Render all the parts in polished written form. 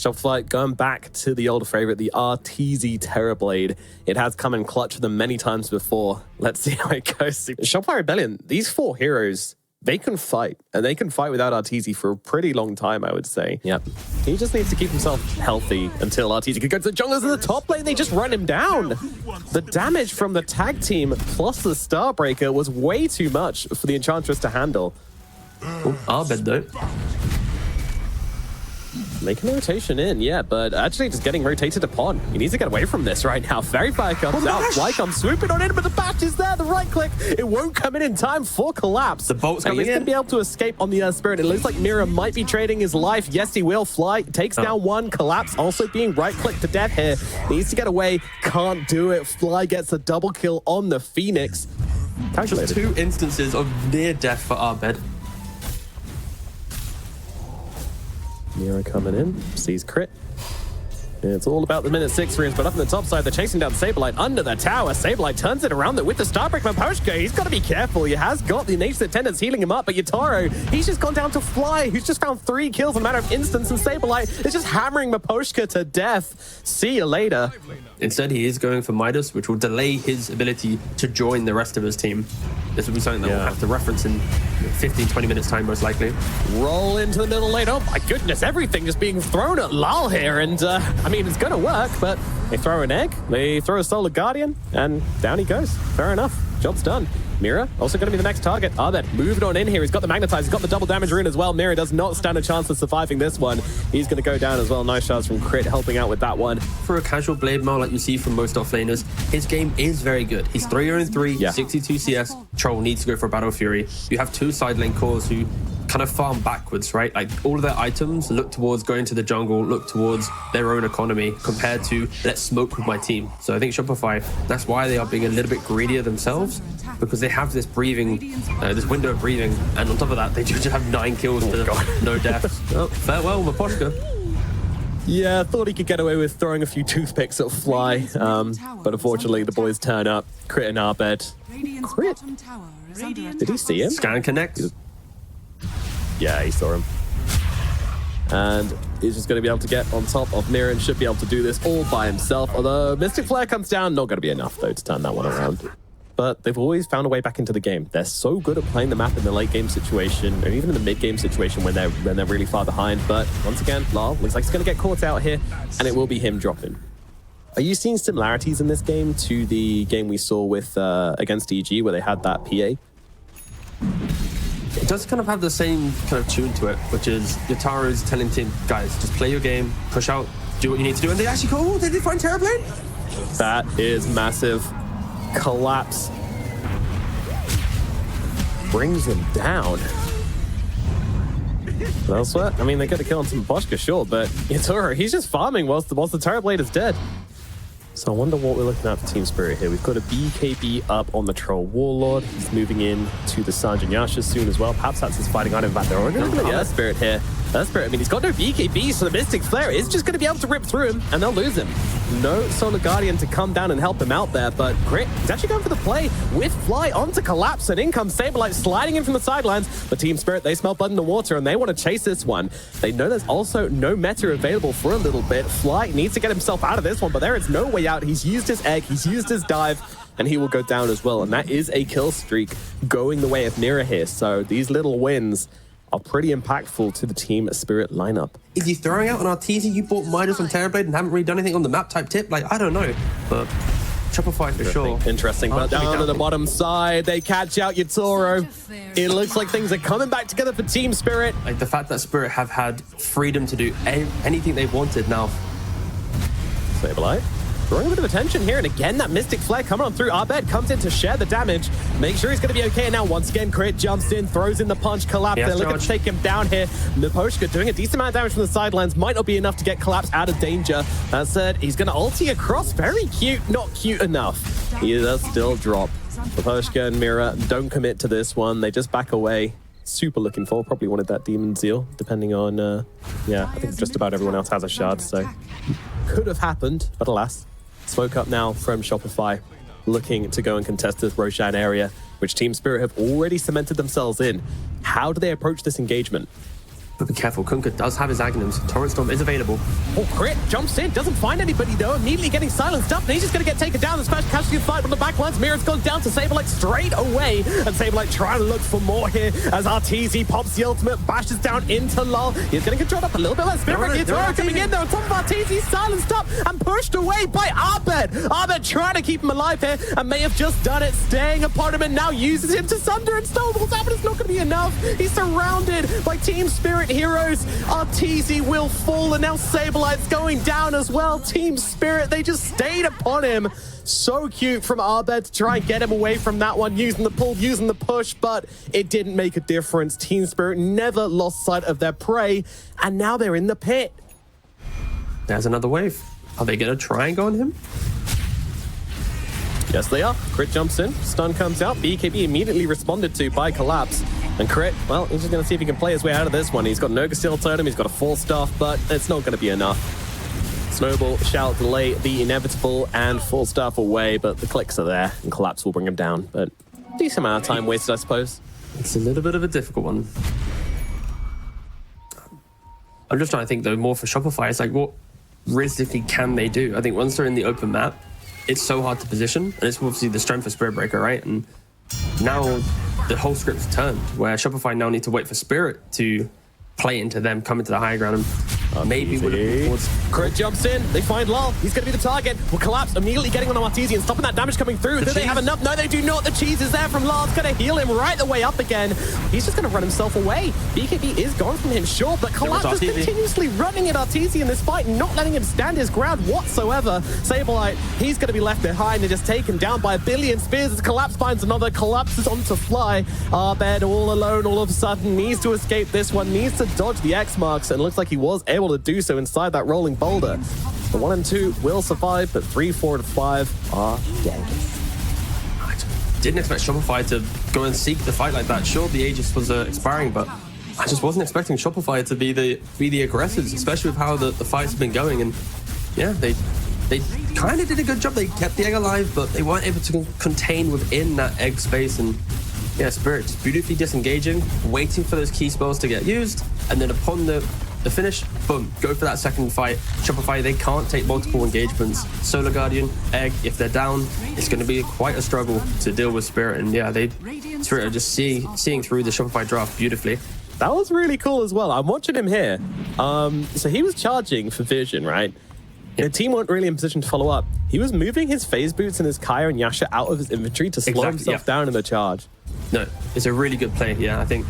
Shopify going back to the older favorite, the RTZ Terrorblade. It has come in clutch for them many times before. Let's see how it goes. Shopify Rebellion, these 4 heroes, they can fight, and they can fight without RTZ for a pretty long time, I would say. Yep. He just needs to keep himself healthy until RTZ can go to the junglers in the top lane. They just run him down. The damage from the tag team plus the Starbreaker was way too much for the Enchantress to handle. Arbed though. Making a rotation in, yeah, but actually just getting rotated upon. He needs to get away from this right now. Fairy Fire comes out, Fly comes swooping on in, but the bash is there, the right click. It won't come in time for Collapse. The bolt's coming in. He's going to be able to escape on the Spirit. It looks like Mira might be trading his life. Yes, he will. Fly takes down one. Collapse also being right-clicked to death here. Needs to get away, can't do it. Fly gets a double kill on the Phoenix. Just 2 instances of near death for Arbed. Mira coming in, sees crit. It's all about the minute 6 frames, but up on the top side, they're chasing down Saberlight under the tower. Saberlight turns it around with the Starbreaker. Maposhka, he's got to be careful. He has got the Nature's Attendants healing him up, but Yatoro, he's just gone down to Fly, who's just found 3 kills in a matter of instants, and Saberlight is just hammering Maposhka to death. See you later. Instead, he is going for Midas, which will delay his ability to join the rest of his team. This will be something that we'll have to reference in 15-20 minutes time, most likely. Roll into the middle lane. Oh my goodness, everything just being thrown at Lal here, and I mean, it's gonna work, but they throw an egg, they throw a Solar Guardian, and down he goes. Fair enough, job's done. Mira also going to be the next target. Arbed moving on in here. He's got the Magnetize. He's got the double damage rune as well. Mira does not stand a chance of surviving this one. He's going to go down as well. Nice shots from Crit helping out with that one. For a casual Blade Mail like you see from most offlaners, his game is very good. He's 3-0-3, 62 CS. Troll needs to go for a Battle Fury. You have 2 side lane cores who kind of farm backwards, right? Like all of their items look towards going to the jungle, look towards their own economy compared to let's smoke with my team. So I think Shopify, that's why they are being a little bit greedier themselves, because they have this breathing, this window of breathing, and on top of that, they just have 9 kills to no deaths. Oh, farewell, Maposhka. Yeah, I thought he could get away with throwing a few toothpicks at Fly, but unfortunately the boys turn up. Crit and Arbed. Crit? Did he see him? Scan connect. Yeah, he saw him. And he's just going to be able to get on top of Mira and should be able to do this all by himself. Although Mystic Flare comes down, not going to be enough though to turn that one around. But they've always found a way back into the game. They're so good at playing the map in the late game situation, or even in the mid game situation when they're really far behind. But once again, Lal looks like he's going to get caught out here, and it will be him dropping. Are you seeing similarities in this game to the game we saw with against EG where they had that PA? It does kind of have the same kind of tune to it, which is Yatoro is telling team, guys, just play your game, push out, do what you need to do, and they actually go, oh, did they find Terrorblade? That is massive. Collapse brings him down. But elsewhere, I mean, they get a kill on some Maposhka, sure, but Yatoro, he's just farming whilst the Terrorblade is dead. So I wonder what we're looking at for Team Spirit here. We've got a BKB up on the Troll Warlord. He's moving in to the Sanjin Yasha soon as well. Perhaps that's his fighting item back there. Or Spirit here. Spirit, I mean, he's got no BKB, so the Mystic Flare is just going to be able to rip through him, and they'll lose him. No Solar Guardian to come down and help him out there, but Crit, he's actually going for the play with Fly onto Collapse, and in comes Saberlight sliding in from the sidelines. But Team Spirit, they smell blood in the water, and they want to chase this one. They know there's also no meta available for a little bit. Fly needs to get himself out of this one, but there is no way out. He's used his egg, he's used his dive, and he will go down as well. And that is a kill streak going the way of Mira here. So these little wins are pretty impactful to the Team Spirit lineup. Is he throwing out on our teaser? You bought Midas on Terrorblade and haven't really done anything on the map type tip? Like, I don't know, but Shopify for sure. Interesting, but down to the bottom side, they catch out Yatoro. It looks like things are coming back together for Team Spirit. Like the fact that Spirit have had freedom to do anything they wanted now. Saberlight drawing a bit of attention here, and again that Mystic Flare coming on through. Arbed comes in to share the damage, make sure he's going to be okay. And now once again Crit jumps in, throws in the punch. Collapse, they're looking to take him down here. Maposhka doing a decent amount of damage from the sidelines, might not be enough to get Collapse out of danger. That said, he's going to ulti across, very cute, not cute enough. He does still drop. Maposhka and Mira don't commit to this one, they just back away. Super looking for, probably wanted that Demon Zeal, depending on, yeah, I think just about everyone else has a shard, so could have happened, but alas. Smoke up now from Shopify, looking to go and contest this Roshan area, which Team Spirit have already cemented themselves in. How do they approach this engagement? But be careful, Kunkka does have his Aghanims. Torrent Storm is available. Oh, Crit jumps in, doesn't find anybody though, immediately getting silenced up, and he's just going to get taken down. The special casualty fight on the back lines. Mirror's gone down to Saberlight straight away, and Saberlight trying to look for more here as RTZ pops the ultimate, bashes down into Lol. He's getting controlled up a little bit. Like Spirit coming in there on top of RTZ, silenced up and pushed away by Abed. Abed trying to keep him alive here, and may have just done it, staying upon him, and now uses him to sunder and snowballs out, but it's not going to be enough. He's surrounded by Team Spirit heroes. RTZ will fall, and now Saberlight's going down as well. Team Spirit, they just stayed upon him. So cute from Abed to try and get him away from that one, using the pull, using the push, but it didn't make a difference. Team Spirit never lost sight of their prey, and now they're in the pit. There's another wave. Are they going to try and go on him? Yes, they are. Crit jumps in, stun comes out. BKB immediately responded to by Collapse. And Crit, well, he's just going to see if he can play his way out of this one. He's got an Ogre Steel Totem, he's got a full staff, but it's not going to be enough. Snowball shall delay the inevitable and full staff away, but the clicks are there, and Collapse will bring him down. But decent amount of time wasted, I suppose. It's a little bit of a difficult one. I'm just trying to think, though, more for Shopify. It's like, what realistically can they do? I think once they're in the open map, it's so hard to position, and it's obviously the strength of Spirit Breaker, right? And now the whole script's turned, where Shopify now need to wait for Spirit to play into them, come into the high ground, and maybe would have towards... Crit jumps in, they find Lol, he's going to be the target. Will Collapse immediately getting on Artesian, stopping that damage coming through. Do they have enough? No, they do not. The cheese is there from Lol. It's going to heal him right the way up again. He's just going to run himself away. BKB is gone from him, sure, but Collapse is continuously running at Artesian in this fight, not letting him stand his ground whatsoever. Saberlight, he's going to be left behind and just taken down by a billion spears as Collapse finds another. Collapses onto Fly. Abed all alone all of a sudden, needs to escape this one, needs to dodge the X marks, and looks like he was able to do so inside that rolling boulder. The 1 and 2 will survive, but 3, 4, and 5 are dead. I didn't expect Shopify to go and seek the fight like that. Sure, the Aegis was expiring, but I just wasn't expecting Shopify to be the aggressors, especially with how the fight's been going. And yeah, they kind of did a good job. They kept the egg alive, but they weren't able to contain within that egg space. And yeah, Spirit just beautifully disengaging, waiting for those key spells to get used, and then upon the finish, boom, go for that second fight. Shopify, they can't take multiple engagements. Solar Guardian, Egg, if they're down, it's going to be quite a struggle to deal with Spirit. And yeah, Spirit are just seeing through the Shopify draft beautifully. That was really cool as well. I'm watching him here. So he was charging for Vision, right? The team weren't really in position to follow up. He was moving his phase boots and his Kaya and Yasha out of his inventory to slow himself down in the charge. No, it's a really good play. Yeah, I think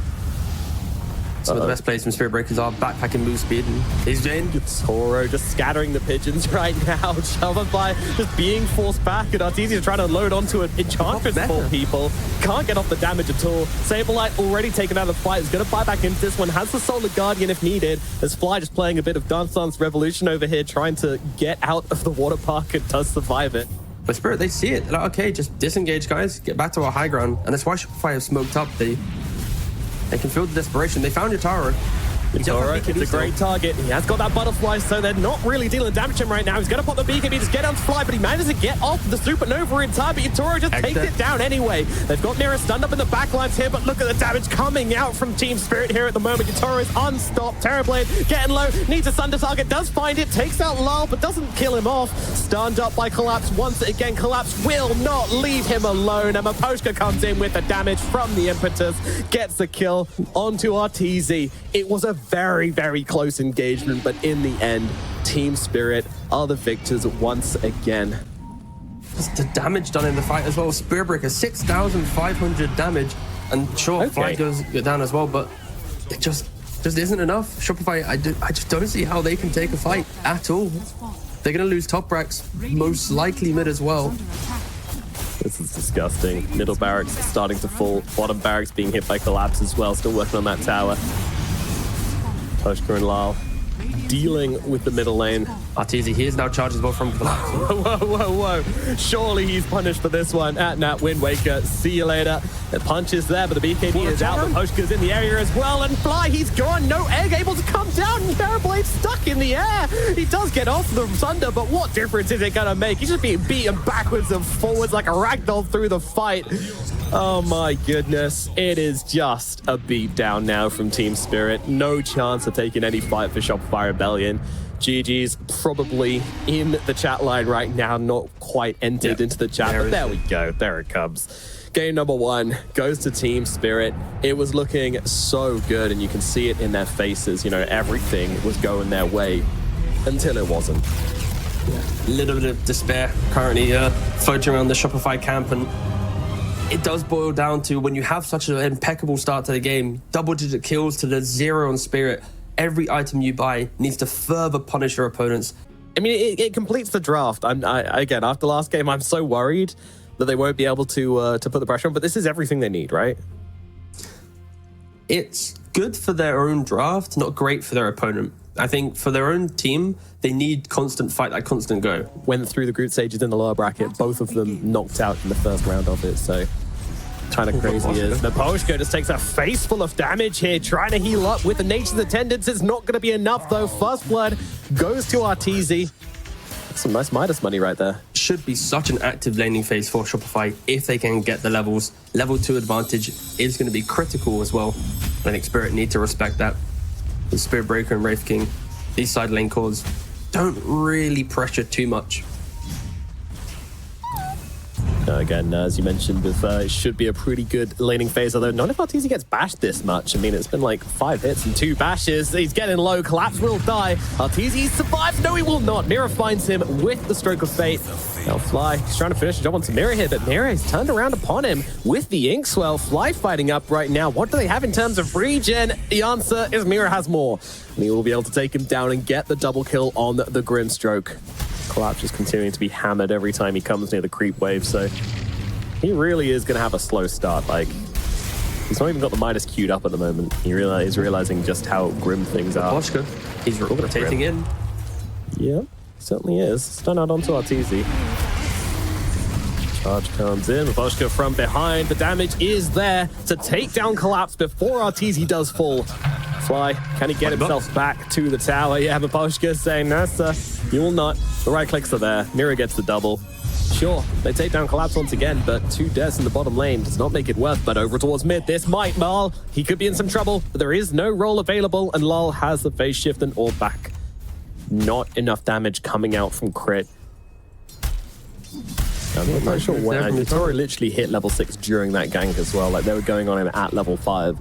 some of the best plays from Spirit Breakers are backpacking move speed, and he's in. Toro just scattering the pigeons right now. Shopify just being forced back, and Artesian trying to load onto an Enchantress for people. Can't get off the damage at all. Saberlight already taken out of the fight. Is going to buy back into this one. Has the Solar Guardian if needed. As Fly just playing a bit of Dance Dance Revolution over here, trying to get out of the water park and does survive it. But Spirit, they see it. They're like, okay, just disengage, guys. Get back to our high ground. And that's why Shopify have smoked up. They can feel the desperation. They found Yatoro. Yatoro, it's a great target. He has got that butterfly, so they're not really dealing damage to him right now. He's going to pop the BKB, just get on to Fly, but he manages to get off the Supernova in time, but Yatoro just takes it down anyway. They've got Mirror stunned up in the backlines here, but look at the damage coming out from Team Spirit here at the moment. Yatoro is unstopped. Terrorblade getting low, needs a Sunder target, does find it, takes out Lal, but doesn't kill him off. Stunned up by Collapse once again. Collapse will not leave him alone, and Maposhka comes in with the damage from the Impetus, gets the kill onto RTZ. It was a very, very close engagement, but in the end, Team Spirit are the victors once again. Just the damage done in the fight as well. Spirit Breaker, 6,500 damage, and sure, Fly goes down as well, but it just isn't enough. Shopify, I just don't see how they can take a fight at all. They're going to lose top racks, most likely mid as well. This is disgusting. Middle barracks starting to fall. Bottom barracks being hit by Collapse as well. Still working on that tower. Toshka and Lal dealing with the middle lane. Arteezy, he is now charged as well from Collapse. Whoa. Surely he's punished for this one. At Nat Wind Waker. See you later. The punch is there, but the BKB is out. The Toshka's in the area as well. And Fly, he's gone. No Egg able to come down. Terrorblade stuck in the air. He does get off the Thunder, but what difference is it going to make? He's just being beaten backwards and forwards like a ragdoll through the fight. Oh my goodness. It is just a beatdown now from Team Spirit. No chance of taking any fight for Shopify Rebellion. GG's probably in the chat line right now, not quite entered into the chat, but there we go. There it comes. Game number 1 goes to Team Spirit. It was looking so good, and you can see it in their faces. You know, everything was going their way until it wasn't. A little bit of despair currently floating around the Shopify camp, and it does boil down to when you have such an impeccable start to the game, double-digit kills to the 0 on Spirit. Every item you buy needs to further punish your opponents. I mean, it completes the draft. Again, after last game, I'm so worried that they won't be able to put the pressure on, but this is everything they need, right? It's good for their own draft, not great for their opponent. I think for their own team, they need constant fight, like constant go. Went through the group stages in the lower bracket, both of them knocked out in the first round of it, so kind of crazy is. Naposhka just takes a face full of damage here, trying to heal up with the Nature's Attendants. It's not going to be enough, though. First blood goes to Arteezy. Some nice Midas money right there. Should be such an active laning phase for Shopify if they can get the levels. Level 2 advantage is going to be critical as well. I think Spirit need to respect that. The Spirit Breaker and Wraith King, these side lane cores don't really pressure too much. Again, as you mentioned, it should be a pretty good laning phase, although not if Arteezy gets bashed this much. I mean, it's been like 5 hits and 2 bashes. He's getting low. Collapse will die. Arteezy survives. No, he will not. Mira finds him with the Stroke of Fate. Now Fly, he's trying to finish the job on Mira here, but Mira is turned around upon him with the Inkswell. Fly fighting up right now. What do they have in terms of regen? The answer is Mira has more. And he will be able to take him down and get the double kill on the Grimstroke. Collapse just continuing to be hammered every time he comes near the creep wave, so he really is going to have a slow start. Like, he's not even got the Midas queued up at the moment. He's realizing just how grim things are. Boschka, he's rotating in. Yeah, certainly is. Stun out onto Arteezy. Charge comes in. Boschka from behind. The damage is there to take down Collapse before Arteezy does fall. Fly, can he get himself back to the tower? Yeah, Boschka saying, no, sir, you will not. The right clicks are there. Mira gets the double. Sure, they take down Collapse once again, but 2 deaths in the bottom lane does not make it worth. But over towards mid, this might Marl. He could be in some trouble, but there is no roll available, and Lol has the phase shift and all back. Not enough damage coming out from Crit. I'm not sure when. Tori literally hit level 6 during that gank as well. Like, they were going on him at level 5.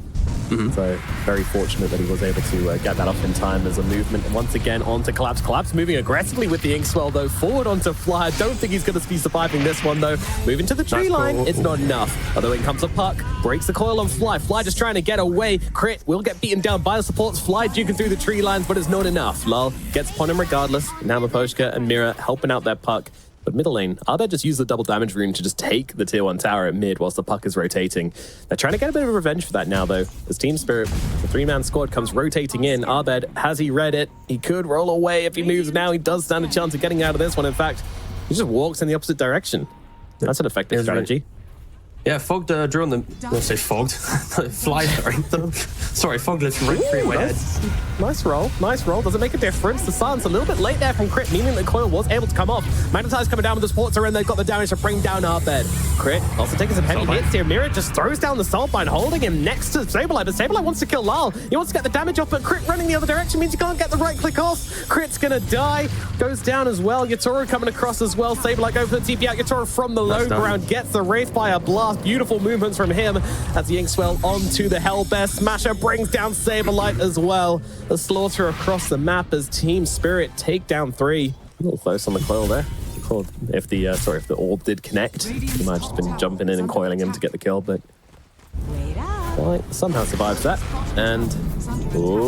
So very fortunate that he was able to get that off in time as a movement. And once again onto Collapse. Collapse moving aggressively with the Inkswell though. Forward onto Fly. I don't think he's going to be surviving this one though. Moving to the tree line. It's not enough. Although in comes a puck. Breaks the coil on Fly. Fly just trying to get away. Crit will get beaten down by the supports. Fly duking through the tree lines, but it's not enough. Lol gets upon him regardless. Now Maposhka and Mira helping out that puck. But middle lane, Arbed just used the double damage rune to just take the tier 1 tower at mid whilst the puck is rotating. They're trying to get a bit of revenge for that now, though. As Team Spirit, the 3-man squad comes rotating in. Arbed, has he read it? He could roll away if he moves now. He does stand a chance of getting out of this one. In fact, he just walks in the opposite direction. That's an effective strategy. Yeah, Fogged drew on the... I'll say Fogged. Fly, sorry, Fogged lives right through my head. Nice roll, nice roll. Does it make a difference? The sun's a little bit late there from Crit, meaning the coil was able to come off. Magnetize coming down with the supports are in. They've got the damage to bring down Arbed. Crit also taking some heavy hits here. Mira just throws down the Soulbind, holding him next to Sableye, but Sableye wants to kill Lal. He wants to get the damage off, but Crit running the other direction means you can't get the right click off. Crit's gonna die. Goes down as well. Yatoro coming across as well. Sableye go for the TP out. Yatoro from the low ground gets the Wraith by a blast. Beautiful movements from him as the Inkswell onto the Hellbear. Smasher brings down Saberlight as well. The slaughter across the map as Team Spirit take down 3. A little close on the coil there. If the orb did connect, he might have just been jumping in and coiling him to get the kill, but Fly somehow survives that. And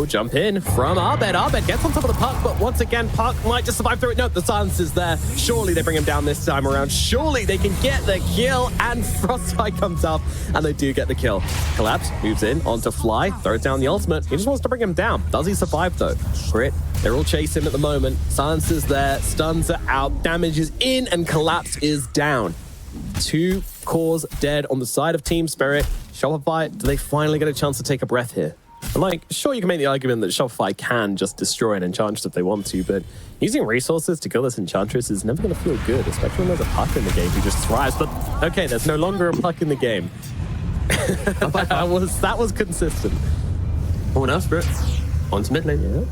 jump in from Arbed. Arbed gets on top of the puck, but once again, puck might just survive through it. No, the silence is there. Surely they bring him down this time around. Surely they can get the kill, and Frostbite comes up, and they do get the kill. Collapse moves in onto Fly, throws down the ultimate. He just wants to bring him down. Does he survive though? Crit, they're all chasing him at the moment. Silence is there, stuns are out, damage is in, and Collapse is down. 2 cores dead on the side of Team Spirit. Shopify, do they finally get a chance to take a breath here? And like, sure, you can make the argument that Shopify can just destroy an Enchantress if they want to, but using resources to kill this Enchantress is never going to feel good, especially when there's a puck in the game who just thrives. But okay, there's no longer a puck in the game. that was consistent. Oh, now Spirit. On to mid lane. Yeah.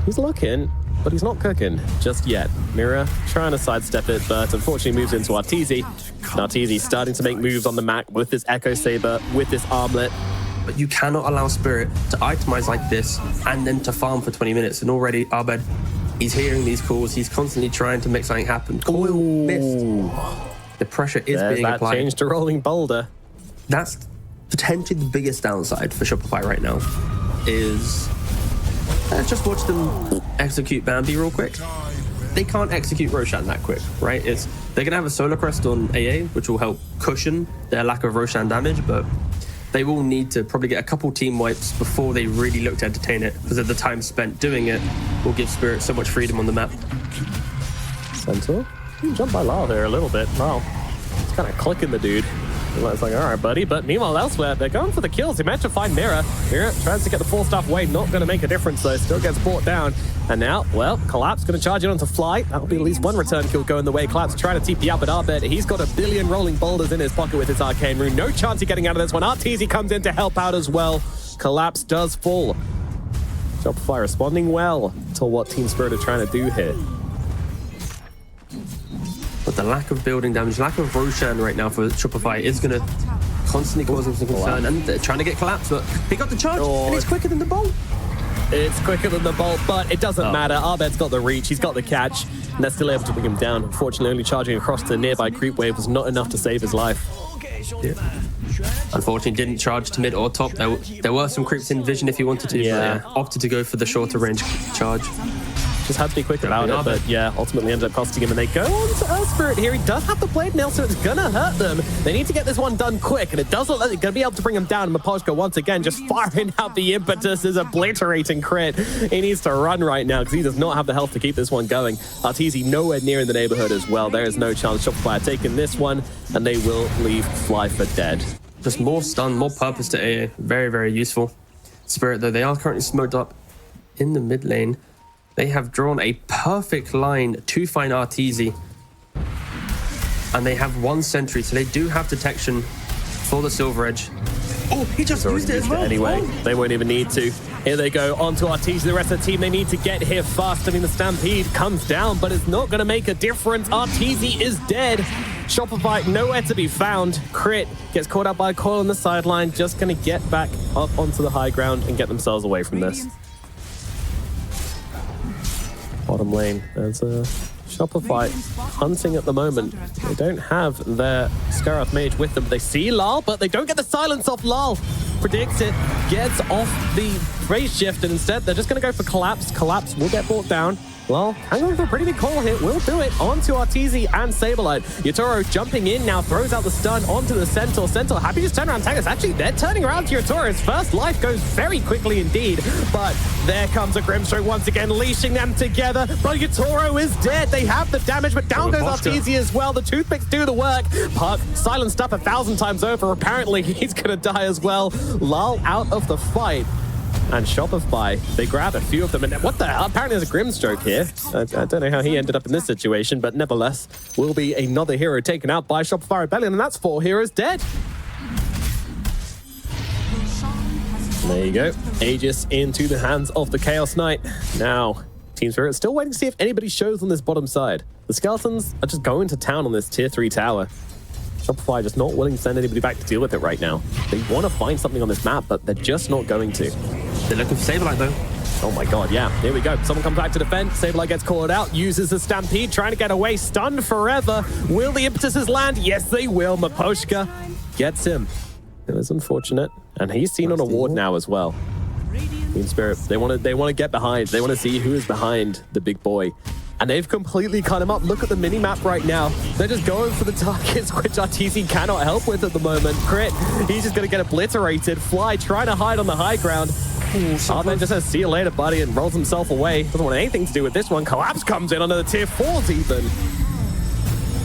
He's looking, but he's not cooking just yet. Mira trying to sidestep it, but unfortunately moves into Arteezy. Arteezy starting to make moves on the map with this Echo Saber, with this Armlet. But you cannot allow Spirit to itemize like this and then to farm for 20 minutes. And already, Abed, he's hearing these calls. He's constantly trying to make something happen. Coil missed. The pressure is being applied. That change to Rolling Boulder. That's potentially the biggest downside for Shopify right now is... Let's just watch them execute Bambi real quick. They can't execute Roshan that quick, right? They're going to have a Solar Crest on AA, which will help cushion their lack of Roshan damage, but they will need to probably get a couple team wipes before they really look to entertain it, because of the time spent doing it will give Spirit so much freedom on the map. Centaur? Jump by Lyle here a little bit. Wow. It's kind of clicking the dude. It's like, all right, buddy. But meanwhile, elsewhere, they're going for the kills. They managed to find Mira. Mira tries to get the 4-staff away. Not going to make a difference, though. Still gets brought down. And now, well, Collapse going to charge it onto Fly. That'll be at least one return kill going the way. Collapse trying to TP up at Arbed. He's got 1 billion rolling boulders in his pocket with his Arcane Rune. No chance of getting out of this one. Arteezy comes in to help out as well. Collapse does fall. Shopify responding well to what Team Spirit are trying to do here. But the lack of building damage, lack of Roshan right now for Shopify is going to constantly cause them some concern. And they're trying to get Collapse, but he got the charge, and he's quicker than the bolt. It's quicker than the bolt, but it doesn't matter. Arbed's got the reach, he's got the catch, and they're still able to bring him down. Unfortunately, only charging across the nearby creep wave was not enough to save his life. Yeah. Unfortunately, didn't charge to mid or top. There were some creeps in vision if he wanted to, but yeah, opted to go for the shorter range charge. Just had to be quick about it, but yeah, ultimately ended up costing him, and they go on to Earth Spirit here. He does have the Blade Nail, so it's gonna hurt them. They need to get this one done quick, and it does look like they're gonna be able to bring him down. Miposhka once again just firing out the impetus, is obliterating crit. He needs to run right now because he does not have the health to keep this one going. Arteezy nowhere near in the neighborhood as well. There is no chance. Shopify are taking this one, and they will leave Fly for dead. Just more stun, more purpose to AA. Very, very useful. Spirit, though, they are currently smoked up in the mid lane. They have drawn a perfect line to find Arteezy. And they have 1 sentry, so they do have detection for the Silver Edge. Oh, he just used it as well. Anyway, they won't even need to. Here they go, onto Arteezy. The rest of the team, they need to get here fast. I mean, the Stampede comes down, but it's not going to make a difference. Arteezy is dead. Shopify nowhere to be found. Crit gets caught up by a coil on the sideline. Just going to get back up onto the high ground and get themselves away from this. Bottom lane, there's a Shopify hunting at the moment. They don't have their Skarath Mage with them. They see Lal, but they don't get the silence off Lal. Predicts it, gets off the phase shift, and instead they're just going to go for Collapse. Collapse will get brought down. Well, hang on for a pretty big call here. We'll do it onto Arteezy and Saberlight. Yatoro jumping in now, throws out the stun onto the Centaur. Centaur happy to just turn around tank. Actually, they're turning around to Yatoro. His first life goes very quickly indeed. But there comes a Grimstroke once again, leashing them together. But Yatoro is dead. They have the damage, but down goes Arteezy as well. The toothpicks do the work. Puck silenced up 1,000 times over. Apparently, he's going to die as well. Lal out of the fight. And Shopify, they grab a few of them. And what the hell? Apparently there's a Grimstroke here. I don't know how he ended up in this situation, but nevertheless, will be another hero taken out by Shopify Rebellion, and that's 4 heroes dead. There you go. Aegis into the hands of the Chaos Knight. Now, Team Spirit still waiting to see if anybody shows on this bottom side. The Skeletons are just going to town on this tier 3 tower. Shopify just not willing to send anybody back to deal with it right now. They want to find something on this map, but they're just not going to. They're looking for Saberlight, though. Oh my god, yeah. Here we go. Someone comes back to defend. Saberlight gets called out, uses the Stampede, trying to get away. Stunned forever. Will the impetuses land? Yes, they will. Miposhka gets him. It was unfortunate. And he's seen on a ward now as well. Team Spirit, they want to get behind. They want to see who is behind the big boy. And they've completely cut him up. Look at the mini-map right now. They're just going for the targets, which Arteezy cannot help with at the moment. Crit, he's just going to get obliterated. Fly trying to hide on the high ground. Arben just says, see you later, buddy, and rolls himself away. Doesn't want anything to do with this one. Collapse comes in under the tier 4s even.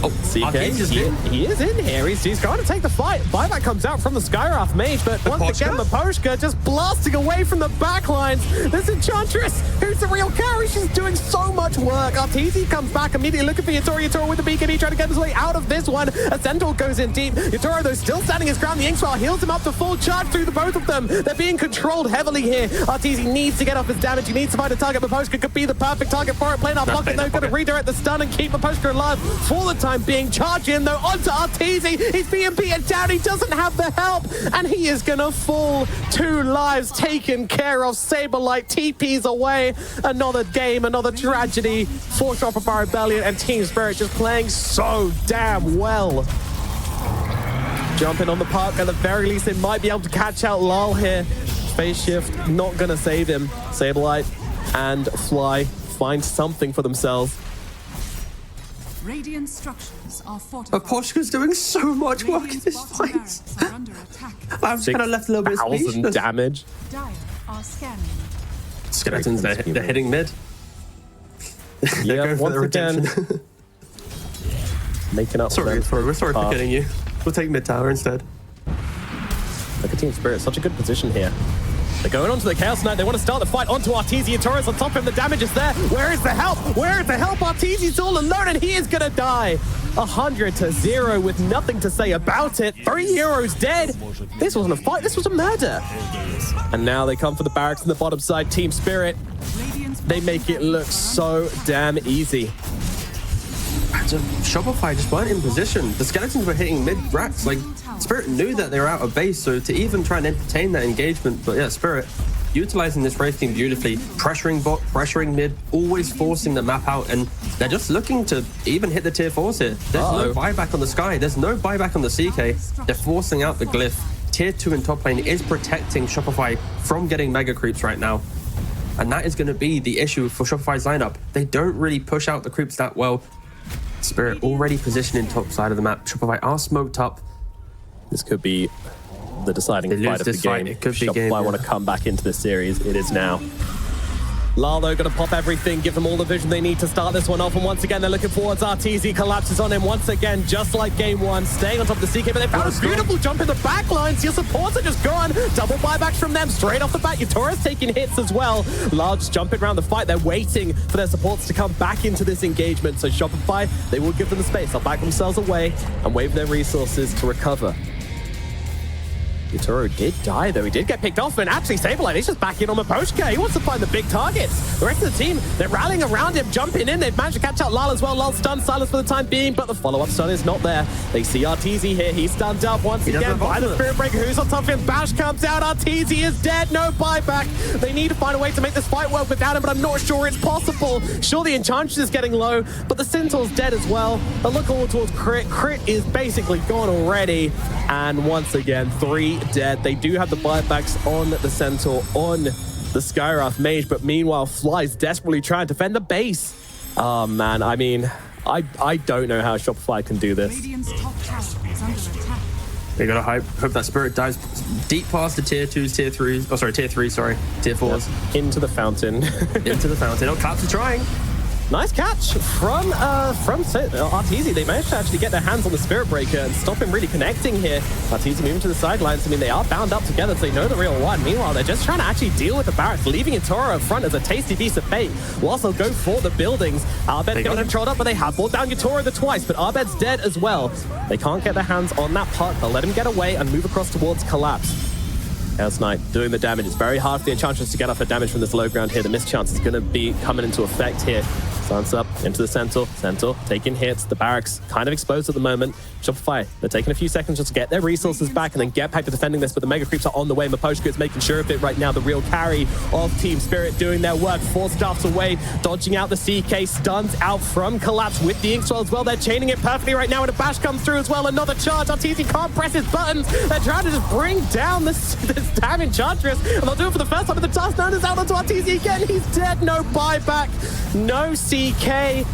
Oh, CK, Arcade's just in. he is in here. He's going to take the fight. Buyback comes out from the Skywrath mage, but once again, Miposhka just blasting away from the backlines. There's Enchantress, who's the real carry. She's doing so much work. Arteezy comes back immediately looking for Yatoro. Yatoro with the BKB trying to get his way out of this one. A Centaur goes in deep. Yatoro, though, still standing his ground. The Inkswell heals him up to full charge through the both of them. They're being controlled heavily here. Arteezy needs to get off his damage. He needs to find a target. Miposhka could be the perfect target for it. Playing our pocket, though, going to redirect the stun and keep Miposhka alive for the time being. Charge in, though, onto Arteezy. He's being beaten down. He doesn't have the help, and he is going to fall. 2 lives taken care of. Saberlight TPs away. Another game, another tragedy for Shopify Rebellion, and Team Spirit just playing so damn well. Jumping on the park, at the very least, they might be able to catch out Lal here. Phase shift, not going to save him. Saberlight and Fly find something for themselves. Radiant structures are fortified. Miposhka's doing so much work in this fight. I'm just kind of left a little bit speechless. Damage. Dire are scanning. Skeletons, they're hitting mid. Yeah, going for the redemption. Making up. Sorry, we're sorry for getting you. We'll take mid tower instead. Look at Team Spirit, such a good position here. They're going onto the Chaos Knight. They want to start the fight onto Arteezy, and Taurus on top of him. The damage is there. Where is the help? Where is the help? Arteezy's all alone, and he is going to die. 100-0 with nothing to say about it. 3 heroes dead. This wasn't a fight. This was a murder. And now they come for the barracks on the bottom side. Team Spirit, they make it look so damn easy. Shopify just weren't in position. The Skeletons were hitting mid-racks. Like, Spirit knew that they were out of base, so to even try and entertain that engagement. But yeah, Spirit utilizing this race team beautifully, pressuring bot, pressuring mid, always forcing the map out, and they're just looking to even hit the tier 4s here. There's no buyback on the Sky. There's no buyback on the CK. They're forcing out the Glyph. Tier 2 in top lane is protecting Shopify from getting mega creeps right now. And that is going to be the issue for Shopify's lineup. They don't really push out the creeps that well. Spirit already positioned in top side of the map. Shopify are smoked up. This could be the deciding fight of the game. It could be Shopify want to come back into the series. It is now. Lal, though, going to pop everything, give them all the vision they need to start this one off. And once again, they're looking forwards. Arteezy collapses on him once again, just like game 1, staying on top of the CK. But they found a beautiful jump in the back lines. Your supports are just gone. Double buybacks from them straight off the bat. Yatora's taking hits as well. Lal just jumping around the fight. They're waiting for their supports to come back into this engagement. So Shopify, they will give them the space. They'll back themselves away and wave their resources to recover. Yatoro did die, though. He did get picked off, and actually Saberlight is just back in on Miposhka. He wants to find the big targets. The rest of the team, they're rallying around him, jumping in. They've managed to catch out Lal as well. Lal stunned, silence for the time being, but the follow-up stun is not there. They see Arteezy here. He's stunned up once again by the Spirit Breaker. Who's on top of him? Bash comes out. Arteezy is dead. No buyback. They need to find a way to make this fight work without him, but I'm not sure it's possible. Sure, the Enchantress is getting low, but the Centaur's dead as well. They look all towards Crit. Crit is basically gone already. And once again, 3 dead. They do have the buybacks on the Centaur, on the Skywrath Mage, but meanwhile, Fly's desperately trying to defend the base. Oh, man, I mean, I don't know how Shopify can do this. Radiant's top tower is under attack. They gotta hope that Spirit dives deep past the tier 2s, tier 3s. Oh, sorry, tier 3, sorry. Tier 4s. Yep. Into the fountain. Into the fountain. Oh, Caps are trying. Nice catch from Arteezy. They managed to actually get their hands on the Spirit Breaker and stop him really connecting here. Arteezy moving to the sidelines. I mean, they are bound up together, so they know the real one. Meanwhile, they're just trying to actually deal with the barracks, leaving Yatoro up front as a tasty piece of fate, whilst they'll go for the buildings. Arbed's getting controlled up, but they have brought down Yatoro twice, but Arbed's dead as well. They can't get their hands on that puck. They'll let him get away and move across towards Collapse. Chaos Knight doing the damage. It's very hard for the Enchantress to get off the damage from this low ground here. The mischance is going to be coming into effect here. Stance up into the Centaur. Centaur taking hits. The barracks kind of exposed at the moment. Shopify, they're taking a few seconds just to get their resources back and then get back to defending this, but the Mega Creeps are on the way. Miposhka is making sure of it right now. The real carry of Team Spirit doing their work. 4 staffs away, dodging out the CK. Stuns out from Collapse with the Inkswell as well. They're chaining it perfectly right now, and a bash comes through as well. Another charge. Arteezy can't press his buttons. They're trying to just bring down this damn Enchantress, and they'll do it for the first time, but the Tasknown is out onto Arteezy again. He's dead. No buyback. No CK.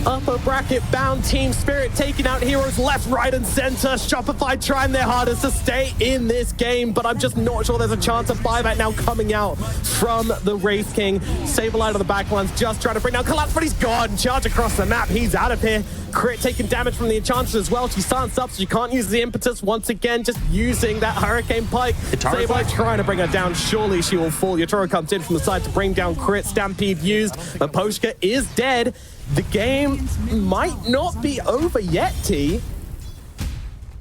Upper bracket bound Team Spirit taking out heroes left, right, and center. Shopify trying their hardest to stay in this game, but I'm just not sure there's a chance of buyback now coming out from the Wraith King. Saberlight on the backlines just trying to bring down Collapse, but he's gone. Charge across the map. He's out of here. Crit taking damage from the Enchantress as well. She starts up, so she can't use the impetus once again, just using that Hurricane Pike. Saberlight trying to bring her down. Surely she will fall. Yatoro comes in from the side to bring down Crit. Stampede used. Maposhka is dead. The game might not be over yet, T.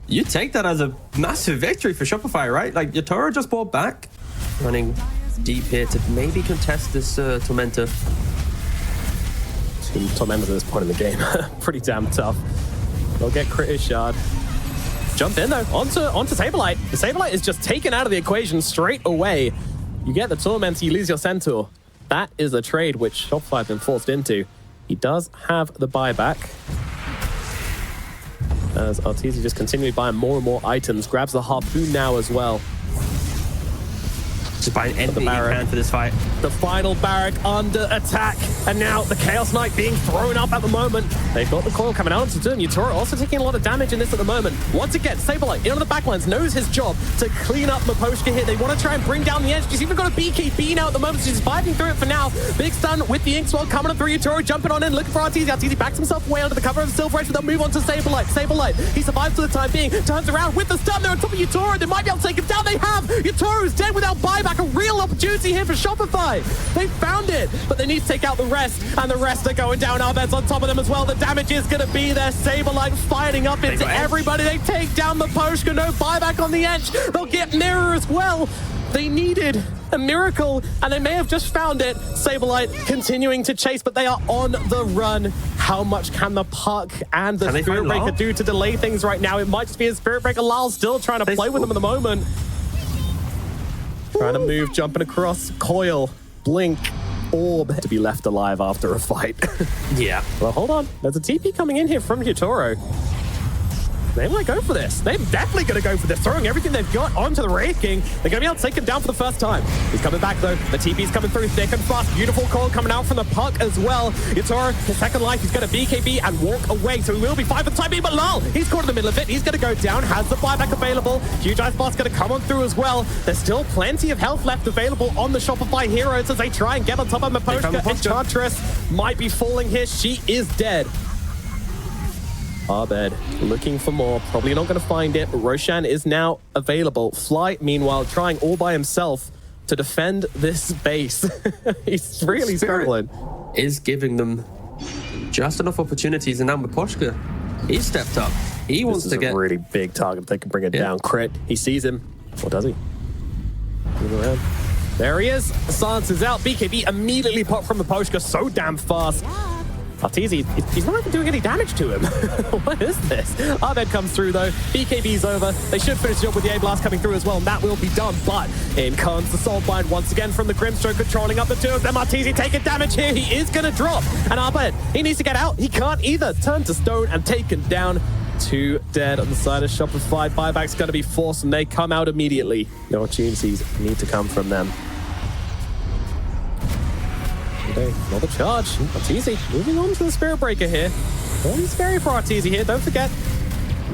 You take that as a massive victory for Shopify, right? Like, Yatoro just brought back, running deep here to maybe contest this Tormentor. Tormentor at this point in the game. Pretty damn tough. They'll get Crit Shard. Jump in, though, onto Saberlight. The Saberlight is just taken out of the equation straight away. You get the Tormentor, you lose your Centaur. That is a trade which Shopify have been forced into. He does have the buyback. As Arteezy just continually buying more and more items. Grabs the Harpoon now as well. Just buying anything you can for this fight. The final barrack under attack. And now the Chaos Knight being thrown up at the moment. They've got the coil coming out into them. Yatoro also taking a lot of damage in this at the moment. Once again, Saberlight in on the backlines, knows his job to clean up Maposhka here. They want to try and bring down the edge. She's even got a BKB now at the moment. She's fighting through it for now. Big stun with the Inkswell coming up through Yatoro, jumping on in, looking for Arteezy. Arteezy backs himself away under the cover of Silver Edge, but they'll move on to Saberlight. Saberlight, he survives for the time being, turns around with the stun. They're on top of Yatoro. They might be able to take him down. They have. Yatoro's dead without buyback. A real opportunity here for Shopify. They found it, but they need to take out the rest, and the rest are going down. Arbed's on top of them as well. The damage is going to be there. Saberlight fighting up into everybody. They take down Maposhka. No buyback on the edge. They'll get Mirror as well. They needed a miracle, and they may have just found it. Saberlight continuing to chase, but they are on the run. How much can the Puck and the Spirit Breaker do to delay things right now? It might just be a Spirit Breaker. Lal still trying to play with them at the moment. Trying to move, jumping across. Coil, Blink, Orb to be left alive after a fight. Yeah. Well, hold on. There's a TP coming in here from Yatoro. They might go for this. They're definitely going to go for this. Throwing everything they've got onto the Wraith King. They're going to be able to take him down for the first time. He's coming back, though. The TP's coming through thick and fast. Beautiful call coming out from the Puck as well. Yatoro, his second life, he's going to BKB and walk away. So he will be fine for the time being. But Lal, he's caught in the middle of it. He's going to go down. Has the buyback available. Huge Ice Blast going to come on through as well. There's still plenty of health left available on the Shopify heroes as they try and get on top of Maposhka. Enchantress might be falling here. She is dead. Arbed looking for more, probably not going to find it, but Roshan is now available. Fly, meanwhile, trying all by himself to defend this base. He's really struggling. Is giving them just enough opportunities, and now Maposhka, he stepped up. He wants to get a really big target. They can bring it down. Crit, he sees him. Or does he? Move around. There he is. Silence is out. BKB immediately popped from Maposhka so damn fast. Arteezy, he's not even doing any damage to him. What is this? Arbed comes through, though. BKB's over. They should finish it up with the A-Blast coming through as well, and that will be done. But in comes the Soulbind once again from the Grimstroke, controlling up the two of them. Arteezy taking damage here. He is going to drop. And Arbed, he needs to get out. He can't either. Turn to stone and taken down. 2 dead on the side of Shopify. Buyback's going to be forced, and they come out immediately. No opportunities need to come from them. Another charge. Arteezy moving on to the Spirit Breaker here. Very scary for Arteezy here. Don't forget,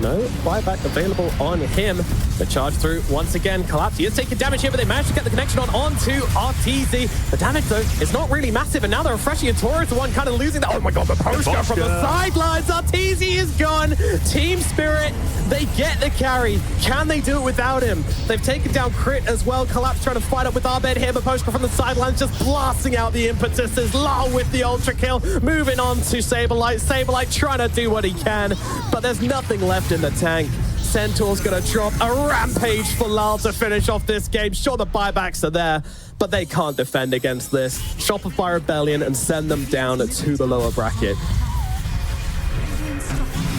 no buyback available on him. The charge through once again. Collapse. He is taking damage here, but they managed to get the connection onto Arteezy. The damage, though, is not really massive, and now they're refreshing. And Toro is the one kind of losing that. Oh my god, the Maposhka from the sidelines. Arteezy is gone. Team Spirit, they get the carry. Can they do it without him? They've taken down Crit as well. Collapse trying to fight up with Arbed here. Maposhka from the sidelines just blasting out the impetuses. Lal with the ultra kill. Moving on to Saberlight. Saberlight trying to do what he can, but there's nothing left in the tank. Centaur's gonna drop a rampage for Lal to finish off this game. Sure, the buybacks are there, but they can't defend against this. Shopify Rebellion and send them down to the lower bracket.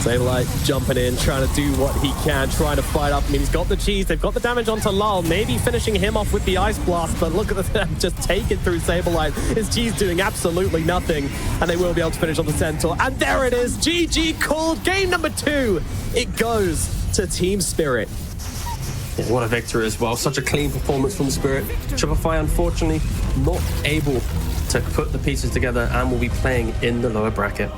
Saberlight jumping in, trying to do what he can, trying to fight up. I mean, he's got the cheese, they've got the damage onto Lal, maybe finishing him off with the Ice Blast, but look at them just take it through Saberlight. His cheese doing absolutely nothing, and they will be able to finish on the Centaur. And there it is, GG called. Game number 2, it goes to Team Spirit. Yeah, what a victory as well. Such a clean performance from Spirit. Shopify, unfortunately, not able to put the pieces together and will be playing in the lower bracket.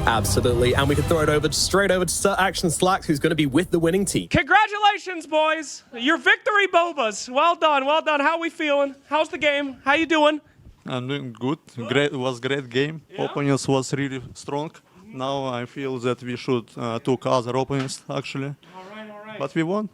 Absolutely. And we can throw it over straight over to Sir Action Slacks, who's going to be with the winning team. Congratulations, boys. Your victory, Bobas. Well done, well done. How are we feeling? How's the game? How you doing? I'm doing good. Great, it was great game. Yeah. Opponents was really strong. Now I feel that we should took other opponents actually, All right. but we won.